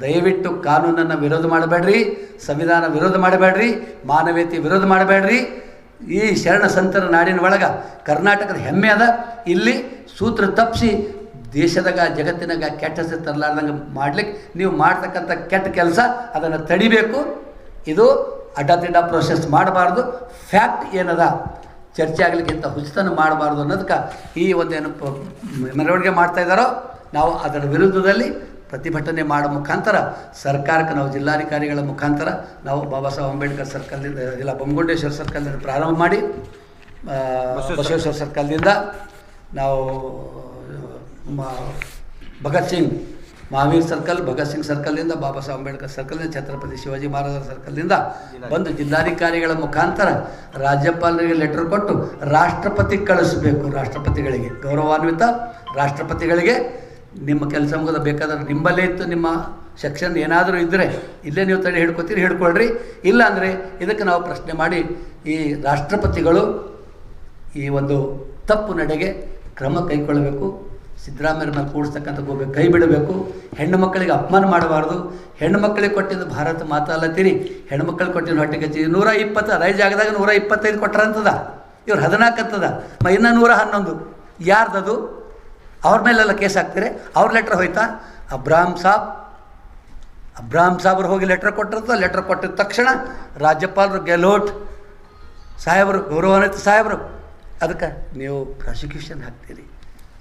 ದಯವಿಟ್ಟು ಕಾನೂನನ್ನು ವಿರೋಧ ಮಾಡಬೇಡ್ರಿ, ಸಂವಿಧಾನ ವಿರೋಧ ಮಾಡಬೇಡ್ರಿ, ಮಾನವೀಯತೆ ವಿರೋಧ ಮಾಡಬೇಡ್ರಿ. ಈ ಶರಣ ಸಂತರ ನಾಡಿನ ಒಳಗೆ ಕರ್ನಾಟಕದ ಹೆಮ್ಮೆ ಅದ. ಇಲ್ಲಿ ಸೂತ್ರ ತಪ್ಪಿಸಿ ದೇಶದಾಗ ಜಗತ್ತಿನಾಗ ಕೆಟ್ಟ ಹೆಸರು ತರಲಾರ್ದಂಗೆ ಮಾಡ್ಲಿಕ್ಕೆ ನೀವು ಮಾಡ್ತಕ್ಕಂಥ ಕೆಟ್ಟ ಕೆಲಸ ಅದನ್ನು ತಡಿಬೇಕು. ಇದು ಅಡ್ಡಾದಿಡ್ಡ ಪ್ರೋಸೆಸ್ ಮಾಡಬಾರ್ದು. ಫ್ಯಾಕ್ಟ್ ಏನದ ಚರ್ಚೆ ಆಗಲಿಕ್ಕಿಂತ ಹುಚ್ಚತನ ಮಾಡಬಾರ್ದು ಅನ್ನೋದಕ್ಕೆ ಈ ಒಂದೇನು ಮೆರವಣಿಗೆ ಮಾಡ್ತಾಯಿದ್ದಾರೋ ನಾವು ಅದರ ವಿರುದ್ಧದಲ್ಲಿ ಪ್ರತಿಭಟನೆ ಮಾಡೋ ಮುಖಾಂತರ ಸರ್ಕಾರಕ್ಕೆ ನಾವು ಜಿಲ್ಲಾಧಿಕಾರಿಗಳ ಮುಖಾಂತರ ನಾವು ಬಾಬಾ ಸಾಹೇಬ್ ಅಂಬೇಡ್ಕರ್ ಸರ್ಕಲ್ನಿಂದ ಇಲ್ಲ ಬೊಮ್ಮಗುಂಡೇಶ್ವರ ಸರ್ಕಲ್ನಿಂದ ಪ್ರಾರಂಭ ಮಾಡಿ ಬಸವೇಶ್ವರ ಸರ್ಕಲ್ನಿಂದ ನಾವು ಭಗತ್ ಸಿಂಗ್ ಮಹಾವೀರ್ ಸರ್ಕಲ್, ಭಗತ್ ಸಿಂಗ್ ಸರ್ಕಲ್ನಿಂದ ಬಾಬಾ ಸಾಹೇಬ್ ಅಂಬೇಡ್ಕರ್ ಸರ್ಕಲ್ನಿಂದ ಛತ್ರಪತಿ ಶಿವಾಜಿ ಮಹಾರಾಜರ ಸರ್ಕಲ್ನಿಂದ ಬಂದು ಜಿಲ್ಲಾಧಿಕಾರಿಗಳ ಮುಖಾಂತರ ರಾಜ್ಯಪಾಲರಿಗೆ ಲೆಟರ್ ಕೊಟ್ಟು ರಾಷ್ಟ್ರಪತಿ ಕಳಿಸಬೇಕು. ರಾಷ್ಟ್ರಪತಿಗಳಿಗೆ, ಗೌರವಾನ್ವಿತ ರಾಷ್ಟ್ರಪತಿಗಳಿಗೆ ನಿಮ್ಮ ಕೆಲಸ ಮುಗಿದ ಬೇಕಾದ್ರೆ ನಿಂಬಲ್ಲೇ ಇತ್ತು ನಿಮ್ಮ ಸೆಕ್ಷನ್ ಏನಾದರೂ ಇದ್ದರೆ ಇಲ್ಲೇ ನೀವು ತಡೆ ಹಿಡ್ಕೊಳ್ರಿ. ಇಲ್ಲಾಂದರೆ ಇದಕ್ಕೆ ನಾವು ಪ್ರಶ್ನೆ ಮಾಡಿ ಈ ರಾಷ್ಟ್ರಪತಿಗಳು ಈ ಒಂದು ತಪ್ಪು ನಡೆಗೆ ಕ್ರಮ ಕೈಗೊಳ್ಳಬೇಕು. ಸಿದ್ದರಾಮಯ್ಯ ಮೇಲೆ ಕೂಡಿಸ್ತಕ್ಕಂಥ ಗೋಬೇಕು, ಕೈ ಬಿಡಬೇಕು. ಹೆಣ್ಣು ಮಕ್ಕಳಿಗೆ ಅಪಮಾನ ಮಾಡಬಾರ್ದು. ಹೆಣ್ಣು ಮಕ್ಕಳಿಗೆ ಕೊಟ್ಟಿದ್ದು ಭಾರತ ಮಾತಾ ಅಲ್ಲತ್ತೀರಿ, ಹೆಣ್ಣು ಮಕ್ಕಳಿಗೆ ಕೊಟ್ಟಿದ್ದು ಹೊಟ್ಟೆಗೆ 120 ಅದೇ ಜಾಗದಾಗ 125 ಕೊಟ್ಟರಂತದ. ಇವ್ರು 14 ಅಂತದ ಇನ್ನು 111 ಯಾರ್ದದು? ಅವ್ರ ಮೇಲೆಲ್ಲ ಕೇಸ್ ಹಾಕ್ತೀರಿ. ಅವ್ರ ಲೆಟ್ರ್ ಹೋಯ್ತಾ? ಅಬ್ರಾಹಂ ಸಾಬ್ರು ಹೋಗಿ ಲೆಟ್ರ್ ಕೊಟ್ಟಿರ್ತ. ಲೆಟ್ರ್ ಕೊಟ್ಟಿದ ತಕ್ಷಣ ರಾಜ್ಯಪಾಲರು ಗೆಹ್ಲೋಟ್ ಸಾಹೇಬರು, ಗೌರವಾನ್ವಿತ ಸಾಹೇಬರು, ಅದಕ್ಕೆ ನೀವು ಪ್ರಾಸಿಕ್ಯೂಷನ್ ಹಾಕ್ತೀರಿ.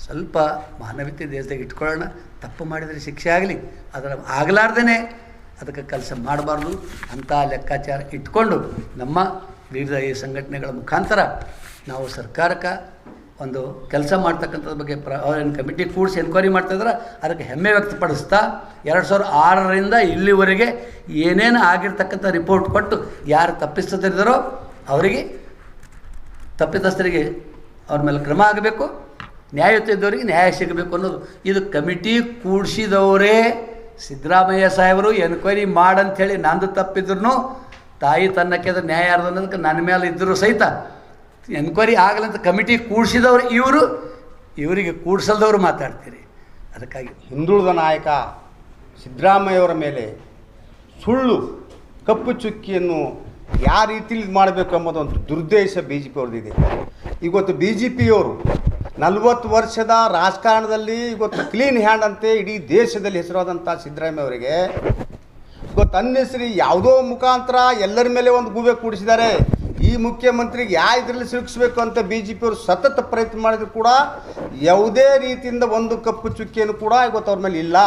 ಸ್ವಲ್ಪ ಮಾನವೀಯತೆ ದೇಶದಾಗ ಇಟ್ಕೊಳ್ಳೋಣ. ತಪ್ಪು ಮಾಡಿದರೆ ಶಿಕ್ಷೆ ಆಗಲಿ, ಅದರ ಆಗಲಾರ್ದೇ ಅದಕ್ಕೆ ಕೆಲಸ ಮಾಡಬಾರ್ದು ಅಂಥ ಲೆಕ್ಕಾಚಾರ ಇಟ್ಕೊಂಡು ನಮ್ಮ ವಿವಿಧ ಈ ಸಂಘಟನೆಗಳ ಮುಖಾಂತರ ನಾವು ಸರ್ಕಾರಕ್ಕೆ ಒಂದು ಕೆಲಸ ಮಾಡ್ತಕ್ಕಂಥದ್ರ ಬಗ್ಗೆ ಏನು ಕಮಿಟಿ ಕೂಡಿಸಿ ಎನ್ಕ್ವೈರಿ ಮಾಡ್ತಾಯಿದ್ರೆ ಅದಕ್ಕೆ ಹೆಮ್ಮೆ ವ್ಯಕ್ತಪಡಿಸ್ತಾ 2006ರಿಂದ ಇಲ್ಲಿವರೆಗೆ ಏನೇನು ಆಗಿರ್ತಕ್ಕಂಥ ರಿಪೋರ್ಟ್ ಕೊಟ್ಟು ಯಾರು ತಪ್ಪಿಸ್ತಿದ್ದಾರೋ ಅವರಿಗೆ, ತಪ್ಪಿತಸ್ಥರಿಗೆ ಅವ್ರ ಮೇಲೆ ಕ್ರಮ ಆಗಬೇಕು, ನ್ಯಾಯಯುತ ಇದ್ದವರಿಗೆ ನ್ಯಾಯ ಸಿಗಬೇಕು ಅನ್ನೋದು. ಇದು ಕಮಿಟಿ ಕೂಡಿಸಿದವರೇ ಸಿದ್ದರಾಮಯ್ಯ ಸಾಹೇಬರು ಎನ್ಕ್ವೈರಿ ಮಾಡಂಥೇಳಿ ನಂದು ತಪ್ಪಿದ್ರು ತಾಯಿ ತನ್ನಕ್ಕೆ ಅದು ನ್ಯಾಯ ಯಾರ್ದು ಅನ್ನೋದಕ್ಕೆ ನನ್ನ ಮೇಲೆ ಇದ್ದರೂ ಸಹಿತ ಎನ್ಕ್ವೈರಿ ಆಗಲಂತ ಕಮಿಟಿ ಕೂಡಿಸಿದವರು ಇವರಿಗೆ ಕೂಡಿಸಲ್ದವರು ಮಾತಾಡ್ತೀರಿ. ಅದಕ್ಕಾಗಿ ಹಿಂದುಳಿದ ನಾಯಕ ಸಿದ್ದರಾಮಯ್ಯವರ ಮೇಲೆ ಸುಳ್ಳು ಕಪ್ಪು ಚುಕ್ಕಿಯನ್ನು ಯಾವ ರೀತಿಯಲ್ಲಿ ಮಾಡಬೇಕು ಎಂಬುದೊಂದು ದುರ್ದೇಶ ಬಿ ಜೆ ಪಿ ಅವ್ರದ್ದಿದೆ. ಇವತ್ತು ಬಿ ಜೆ ಪಿಯವರು 40 ವರ್ಷದ ರಾಜಕಾರಣದಲ್ಲಿ ಇವತ್ತು ಕ್ಲೀನ್ ಹ್ಯಾಂಡ್ ಅಂತೆ ಇಡೀ ದೇಶದಲ್ಲಿ ಹೆಸರಾದಂಥ ಸಿದ್ದರಾಮಯ್ಯ ಅವರಿಗೆ ಇವತ್ತು ಅನ್ನೆಸರಿ ಯಾವುದೋ ಮುಖಾಂತರ ಎಲ್ಲರ ಮೇಲೆ ಒಂದು ಗೂಬೆ ಕೂಡಿಸಿದ್ದಾರೆ. ಈ ಮುಖ್ಯಮಂತ್ರಿಗೆ ಇದರಲ್ಲಿ ಸಿಲುಕಿಸ್ಬೇಕು ಅಂತ ಬಿ ಜೆ ಪಿಯವರು ಸತತ ಪ್ರಯತ್ನ ಮಾಡಿದ್ರು ಕೂಡ ಯಾವುದೇ ರೀತಿಯಿಂದ ಒಂದು ಕಪ್ಪು ಚುಕ್ಕಿಯನ್ನು ಕೂಡ ಇವತ್ತು ಅವ್ರ ಮೇಲೆ ಇಲ್ಲ.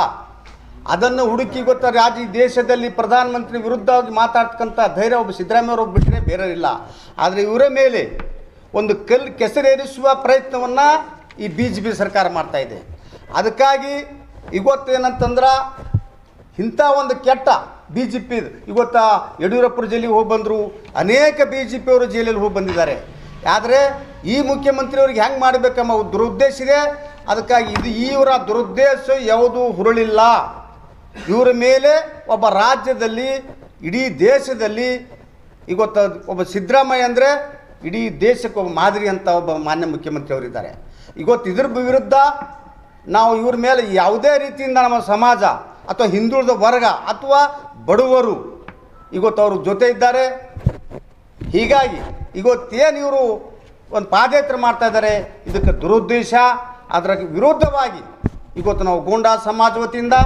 ಅದನ್ನು ಹುಡುಕಿ ರಾಜ್ಯ ದೇಶದಲ್ಲಿ ಪ್ರಧಾನಮಂತ್ರಿ ವಿರುದ್ಧವಾಗಿ ಮಾತಾಡ್ತಕ್ಕಂಥ ಧೈರ್ಯ ಒಬ್ಬ ಸಿದ್ದರಾಮಯ್ಯವರು ಬಿಟ್ಟರೆ ಬೇರೆ ಇಲ್ಲ. ಆದರೆ ಇವರ ಮೇಲೆ ಒಂದು ಕೆಸರೇರಿಸುವ ಪ್ರಯತ್ನವನ್ನು ಈ ಬಿ ಜೆ ಪಿ ಸರ್ಕಾರ ಮಾಡ್ತಾಯಿದೆ. ಅದಕ್ಕಾಗಿ ಇವತ್ತೇನಂತಂದ್ರೆ ಇಂಥ ಒಂದು ಕೆಟ್ಟ ಬಿ ಜೆ ಪಿ ಯಡಿಯೂರಪ್ಪರ ಜೈಲಿಗೆ ಹೋಗಿ ಬಂದರು, ಅನೇಕ ಬಿ ಜೆ ಪಿಯವರು ಜೈಲಲ್ಲಿ ಹೋಗಿ ಬಂದಿದ್ದಾರೆ. ಆದರೆ ಈ ಮುಖ್ಯಮಂತ್ರಿಯವ್ರಿಗೆ ಹೆಂಗೆ ಮಾಡಬೇಕೆಂಬ ದುರುದ್ದೇಶ ಇದೆ. ಅದಕ್ಕಾಗಿ ಇವರ ದುರುದ್ದೇಶ ಯಾವುದೂ ಹುರುಳಿಲ್ಲ. ಇವರ ಮೇಲೆ ಒಬ್ಬ ರಾಜ್ಯದಲ್ಲಿ ಇಡೀ ದೇಶದಲ್ಲಿ ಒಬ್ಬ ಸಿದ್ದರಾಮಯ್ಯ ಅಂದರೆ ಇಡೀ ದೇಶಕ್ಕೆ ಒಬ್ಬ ಮಾದರಿ ಅಂತ ಒಬ್ಬ ಮಾನ್ಯ ಮುಖ್ಯಮಂತ್ರಿ ಅವರಿದ್ದಾರೆ. ಇದ್ರ ವಿರುದ್ಧ ನಾವು ಇವ್ರ ಮೇಲೆ ಯಾವುದೇ ರೀತಿಯಿಂದ ನಮ್ಮ ಸಮಾಜ ಅಥವಾ ಹಿಂದುಳಿದ ವರ್ಗ ಅಥವಾ ಬಡವರು ಅವ್ರ ಜೊತೆ ಇದ್ದಾರೆ. ಹೀಗಾಗಿ ಏನು ಇವರು ಒಂದು ಪಾದಯಾತ್ರೆ ಮಾಡ್ತಾ ಇದ್ದಾರೆ, ಇದಕ್ಕೆ ದುರುದ್ದೇಶ. ಅದರ ವಿರುದ್ಧವಾಗಿ ನಾವು ಗೊಂಡಾ ಸಮಾಜ ವತಿಯಿಂದ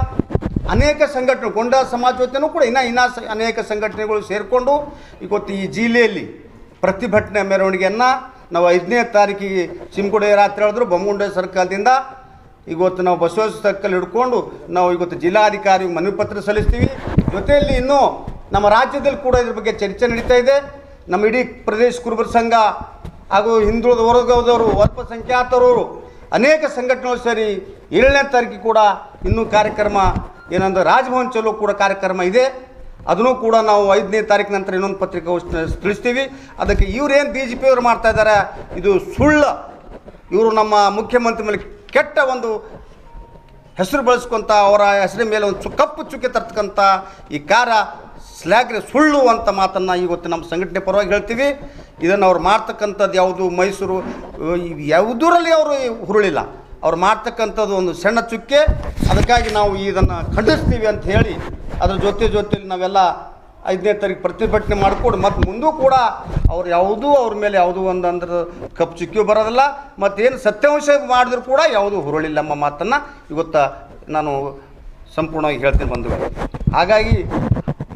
ಅನೇಕ ಸಂಘಟನೆ, ಗೊಂಡಾ ಸಮಾಜ ವತಿಯೂ ಕೂಡ ಇನ್ನು ಅನೇಕ ಸಂಘಟನೆಗಳು ಸೇರಿಕೊಂಡು ಈ ಜಿಲ್ಲೆಯಲ್ಲಿ ಪ್ರತಿಭಟನೆ ಮೆರವಣಿಗೆಯನ್ನು ನಾವು 5ನೇ ತಾರೀಕಿಗೆ ಚಿಮ್ಗುಡೆ ರಾತ್ರಿ ಹೇಳಿದ್ರು ಬೊಮ್ಮಗುಂಡೆ ಸರ್ಕಲ್ದಿಂದ ನಾವು ಬಸವೇಶ್ವರ ಸರ್ಕಲ್ ಹಿಡ್ಕೊಂಡು ನಾವು ಜಿಲ್ಲಾಧಿಕಾರಿಗೆ ಮನವಿ ಪತ್ರ ಸಲ್ಲಿಸ್ತೀವಿ. ಜೊತೆಯಲ್ಲಿ ಇನ್ನೂ ನಮ್ಮ ರಾಜ್ಯದಲ್ಲಿ ಕೂಡ ಇದ್ರ ಬಗ್ಗೆ ಚರ್ಚೆ ನಡೀತಾ ಇದೆ. ನಮ್ಮ ಇಡೀ ಪ್ರದೇಶ ಕುರುಬರ ಸಂಘ ಹಾಗೂ ಹಿಂದುಳಿದ ವರ್ಗದವರು, ಅಲ್ಪಸಂಖ್ಯಾತರವರು ಅನೇಕ ಸಂಘಟನೆಗಳು ಸೇರಿ 7ನೇ ತಾರೀಕಿಗೆ ಕೂಡ ಇನ್ನೂ ಕಾರ್ಯಕ್ರಮ ಏನಂದ್ರೆ ರಾಜಭವನ್ ಚಲೋ ಕೂಡ ಕಾರ್ಯಕ್ರಮ ಇದೆ. ಅದನ್ನು ಕೂಡ ನಾವು 5ನೇ ತಾರೀಕು ನಂತರ ಇನ್ನೊಂದು ಪತ್ರಿಕೆ ತಿಳಿಸ್ತೀವಿ. ಅದಕ್ಕೆ ಇವರೇನು ಬಿ ಜೆ ಪಿಯವರು ಮಾಡ್ತಾ ಇದ್ದಾರೆ ಇದು ಸುಳ್ಳು. ಇವರು ನಮ್ಮ ಮುಖ್ಯಮಂತ್ರಿ ಮೇಲೆ ಕೆಟ್ಟ ಒಂದು ಹೆಸರು ಬಳಸ್ಕೊಂತ ಅವರ ಹೆಸರಿನ ಮೇಲೆ ಒಂದು ಕಪ್ಪು ಚುಕ್ಕೆ ತರ್ತಕ್ಕಂಥ ಈ ಸ್ಲ್ಯಾಗ್ರೆ ಸುಳ್ಳು ಅಂತ ಮಾತನ್ನು ಇವತ್ತು ನಮ್ಮ ಸಂಘಟನೆ ಪರವಾಗಿ ಹೇಳ್ತೀವಿ. ಇದನ್ನು ಅವ್ರು ಮಾಡ್ತಕ್ಕಂಥದ್ದು ಯಾವುದು ಮೈಸೂರು ಯಾವುದರಲ್ಲಿ ಅವರು ಹುರುಳಿಲ್ಲ. ಅವ್ರು ಮಾಡ್ತಕ್ಕಂಥದ್ದು ಒಂದು ಸಣ್ಣ ಚುಕ್ಕೆ. ಅದಕ್ಕಾಗಿ ನಾವು ಇದನ್ನು ಖಂಡಿಸ್ತೀವಿ ಅಂತ ಹೇಳಿ ಅದ್ರ ಜೊತೆಯಲ್ಲಿ ನಾವೆಲ್ಲ 5ನೇ ತಾರೀಕು ಪ್ರತಿಭಟನೆ ಮಾಡಿಕೊಂಡು ಮತ್ತು ಮುಂದೂ ಕೂಡ ಅವ್ರ ಮೇಲೆ ಯಾವುದೂ ಒಂದು ಕಪ್ಪು ಚುಕ್ಕಿಯೂ ಬರೋದಿಲ್ಲ. ಮತ್ತೇನು ಸತ್ಯಾಂಶ ಮಾಡಿದ್ರು ಕೂಡ ಯಾವುದೂ ಹುರುಳಿಲ್ಲ ಎಂಬ ಮಾತನ್ನು ಇವತ್ತು ನಾನು ಸಂಪೂರ್ಣವಾಗಿ ಹೇಳ್ತೀನಿ ಬಂಧುಗಳು. ಹಾಗಾಗಿ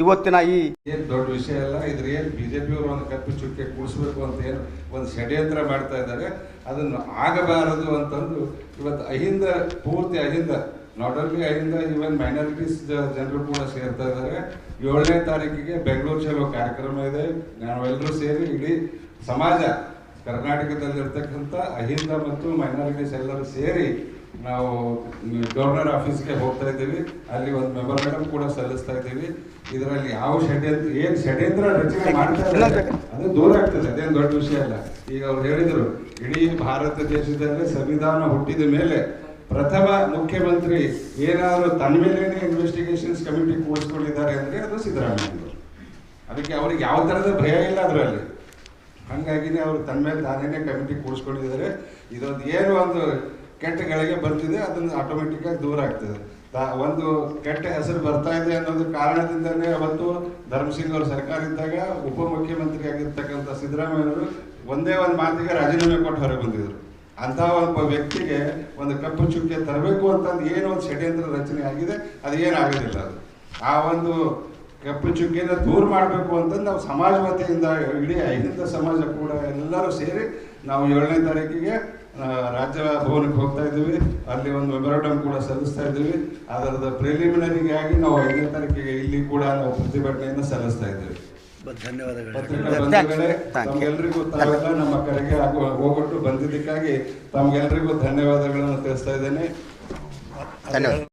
ಇವತ್ತಿನ ಏನು ದೊಡ್ಡ ವಿಷಯ ಅಲ್ಲ. ಇದ್ರ ಏನು ಬಿಜೆಪಿಯವರು ಒಂದು ಕಪ್ಪು ಚುಕ್ಕೆ ಕೂಡಿಸ್ಬೇಕು ಅಂತ ಏನು ಒಂದು ಷಡ್ಯಂತ್ರ ಮಾಡ್ತಾ ಇದ್ದಾರೆ, ಅದನ್ನು ಆಗಬಾರದು ಅಂತಂದು ಇವತ್ತು ಪೂರ್ತಿ Ahinda, not only Ahinda, even minorities ಜನರು ಕೂಡ ಸೇರ್ತಾ ಇದ್ದಾರೆ. 7ನೇ ತಾರೀಕಿಗೆ ಬೆಂಗಳೂರು ಚಲೋ ಕಾರ್ಯಕ್ರಮ ಇದೆ. ನಾವೆಲ್ಲರೂ ಸೇರಿ ಇಡೀ ಸಮಾಜ ಕರ್ನಾಟಕದಲ್ಲಿರ್ತಕ್ಕಂಥ ಅಹಿಂದ ಮತ್ತು ಮೈನಾರಿಟೀಸ್ ಎಲ್ಲರೂ ಸೇರಿ ನಾವು ಗವರ್ನರ್ ಆಫೀಸ್ಗೆ ಹೋಗ್ತಾ ಇದ್ದೀವಿ. ಅಲ್ಲಿ ಒಂದು ಮೆಮೊರಾಂಡಮ್ ಕೂಡ ಸಲ್ಲಿಸ್ತಾ ಇದ್ದೀವಿ. ಇದರಲ್ಲಿ ಯಾವ ಷಡ್ಯಂತ್ರ ರಚನೆ ಮಾಡ್ತಾ ಇದ್ದಾರೆ ಅದು ದೂರ ಆಗ್ತದೆ, ಅದೇನು ದೊಡ್ಡ ವಿಷಯ ಅಲ್ಲ. ಈಗ ಅವ್ರು ಹೇಳಿದರು, ಇಡೀ ಭಾರತ ದೇಶದಲ್ಲಿ ಸಂವಿಧಾನ ಹುಟ್ಟಿದ ಮೇಲೆ ಪ್ರಥಮ ಮುಖ್ಯಮಂತ್ರಿ ಏನಾದರೂ ತನ್ನ ಮೇಲೇನೆ ಇನ್ವೆಸ್ಟಿಗೇಷನ್ಸ್ ಕಮಿಟಿ ಕೂಡಿಸ್ಕೊಂಡಿದ್ದಾರೆ ಅಂದರೆ ಅದು ಸಿದ್ದರಾಮಯ್ಯ. ಅದಕ್ಕೆ ಅವ್ರಿಗೆ ಯಾವ ಥರದ ಭಯ ಇಲ್ಲ ಅದರಲ್ಲಿ. ಹಾಗಾಗಿನೇ ಅವರು ತನ್ನ ಮೇಲೆ ತಾನೇ ಕಮಿಟಿ ಕೂಡಿಸ್ಕೊಂಡಿದ್ದಾರೆ. ಇದೊಂದು ಏನು ಒಂದು ಕೆಟ್ಟ ಗಳಿಗೆ ಬರ್ತಿದೆ, ಅದನ್ನು ಆಟೋಮೆಟಿಕ್ಕಾಗಿ ದೂರ ಆಗ್ತದೆ. ಒಂದು ಕೆಟ್ಟ ಹೆಸರು ಬರ್ತಾ ಇದೆ ಅನ್ನೋದು ಕಾರಣದಿಂದನೇ ಅವತ್ತು ಧರ್ಮಸಿಂಗ್ ಅವ್ರ ಸರ್ಕಾರ ಇದ್ದಾಗ ಉಪಮುಖ್ಯಮಂತ್ರಿ ಆಗಿರ್ತಕ್ಕಂಥ ಸಿದ್ದರಾಮಯ್ಯವರು ಒಂದೇ ಒಂದು ಮಾತಿಗೆ ರಾಜೀನಾಮೆ ಕೊಟ್ಟು ಹೊರಗೆ ಬಂದಿದ್ರು. ಅಂಥ ಒಬ್ಬ ವ್ಯಕ್ತಿಗೆ ಒಂದು ಕಪ್ಪು ಚುಕ್ಕೆ ತರಬೇಕು ಅಂತಂದು ಏನೋ ಒಂದು ಷಡ್ಯಂತ್ರ ರಚನೆ ಆಗಿದೆ, ಅದು ಏನಾಗೋದಿಲ್ಲ. ಅದು ಆ ಒಂದು ಕಪ್ಪು ಚುಕ್ಕಿನ ದೂರ ಮಾಡಬೇಕು ಅಂತಂದು ನಾವು ಸಮಾಜ ವತಿಯಿಂದ ಇಡೀ ಅಹಿಂದ ಸಮಾಜ ಕೂಡ ಎಲ್ಲರೂ ಸೇರಿ ನಾವು 7ನೇ ತಾರೀಕಿಗೆ ರಾಜ್ಯ ಭವನಕ್ಕೆ ಹೋಗ್ತಾ ಇದ್ದೀವಿ. ಅಲ್ಲಿ ಒಂದು ಮೆಮೊರಾಂಡಮ್ ಕೂಡ ಸಲ್ಲಿಸ್ತಾ ಇದ್ದೀವಿ. ಅದರದ ಪ್ರಿಲಿಮಿನರಿಗಾಗಿ ನಾವು 5ನೇ ತಾರೀಕಿಗೆ ಇಲ್ಲಿ ಕೂಡ ನಾವು ಪ್ರತಿಭಟನೆಯನ್ನು ಸಲ್ಲಿಸ್ತಾ ಇದ್ದೀವಿ. ಧನ್ಯವಾದಗಳು. ಪತ್ರಿಕಾ ಬಂಧುಗಳೇ, ತಮ್ಗೆಲ್ರಿಗೂ ತಾವೆಲ್ಲ ನಮ್ಮ ಕಡೆಗೆ ಹೋಗೊಟ್ಟು ಬಂದಿದ್ದಕ್ಕಾಗಿ ತಮ್ಗೆಲ್ರಿಗೂ ಧನ್ಯವಾದಗಳನ್ನು ತಿಳಿಸ್ತಾ ಇದ್ದೇನೆ. ಧನ್ಯವಾದ.